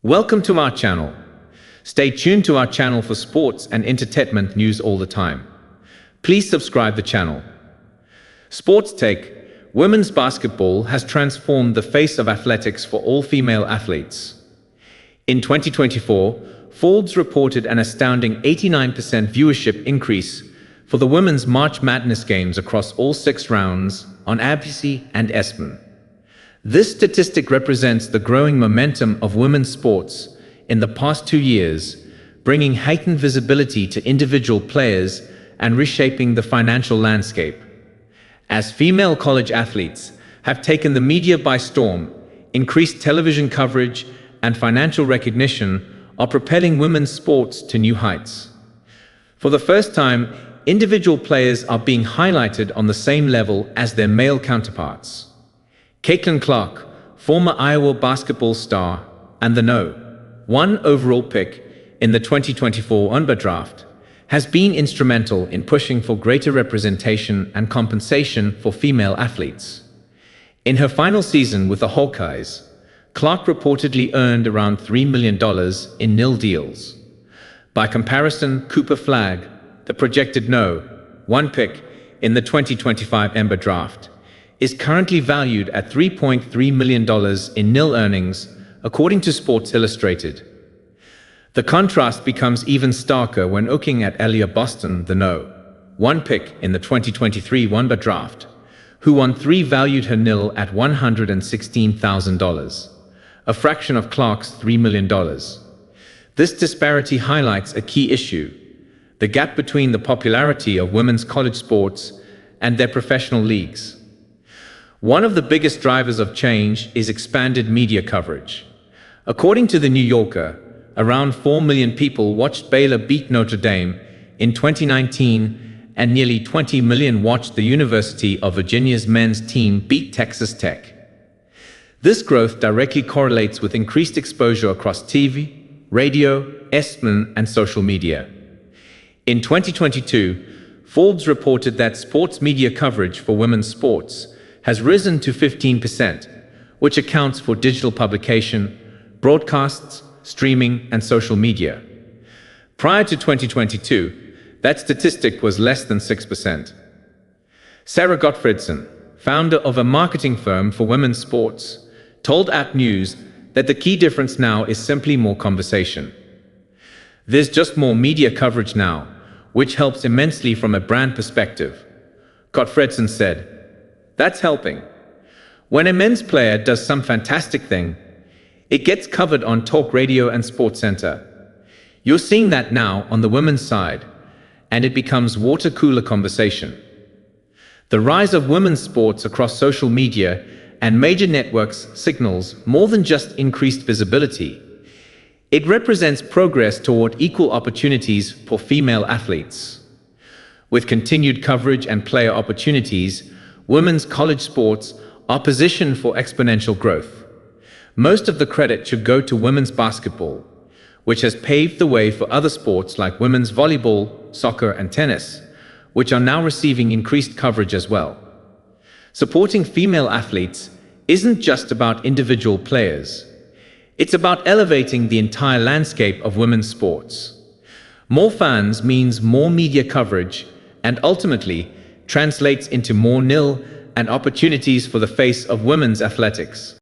Welcome to our channel. Stay tuned to our channel for sports and entertainment news all the time. Please subscribe the channel. Sports Take. Women's basketball has transformed the face of athletics for all female athletes. In 2024, Forbes reported an astounding 89% viewership increase for the women's March Madness games across all 6 rounds on ABC and ESPN. This statistic represents the growing momentum of women's sports in the past 2 years, bringing heightened visibility to individual players and reshaping the financial landscape. As female college athletes have taken the media by storm, increased television coverage and financial recognition are propelling women's sports to new heights. For the first time, individual players are being highlighted on the same level as their male counterparts. Caitlin Clark, former Iowa basketball star and the No. 1 overall pick in the 2024 NBA draft, has been instrumental in pushing for greater representation and compensation for female athletes. In her final season with the Hawkeyes, Clark reportedly earned around $3 million in nil deals. By comparison, Cooper Flagg, the projected No. 1 pick in the 2025 NBA draft, is currently valued at $3.3 million in nil earnings, according to Sports Illustrated. The contrast becomes even starker when looking at Aaliyah Boston, the No. 1 pick in the 2023 NBA draft, who won 3 valued her nil at $116,000, a fraction of Clark's $3 million. This disparity highlights a key issue: the gap between the popularity of women's college sports and their professional leagues. One of the biggest drivers of change is expanded media coverage. According to The New Yorker, around 4 million people watched Baylor beat Notre Dame in 2019, and nearly 20 million watched the University of Virginia's men's team beat Texas Tech. This growth directly correlates with increased exposure across TV, radio, ESPN, and social media. In 2022, Forbes reported that sports media coverage for women's sports has risen to 15%, which accounts for digital publication, broadcasts, streaming, and social media. Prior to 2022, that statistic was less than 6%. Sarah Gottfredson, founder of a marketing firm for women's sports, told App News that the key difference now is simply more conversation. There's just more media coverage now, which helps immensely from a brand perspective. Gottfredson said, "That's helping. When a men's player does some fantastic thing, it gets covered on talk radio and SportsCenter. You're seeing that now on the women's side, and it becomes water cooler conversation." The rise of women's sports across social media and major networks signals more than just increased visibility. It represents progress toward equal opportunities for female athletes. With continued coverage and player opportunities, women's college sports are positioned for exponential growth. Most of the credit should go to women's basketball, which has paved the way for other sports like women's volleyball, soccer, and tennis, which are now receiving increased coverage as well. Supporting female athletes isn't just about individual players. It's about elevating the entire landscape of women's sports. More fans means more media coverage and ultimately translates into more nil and opportunities for the face of women's athletics.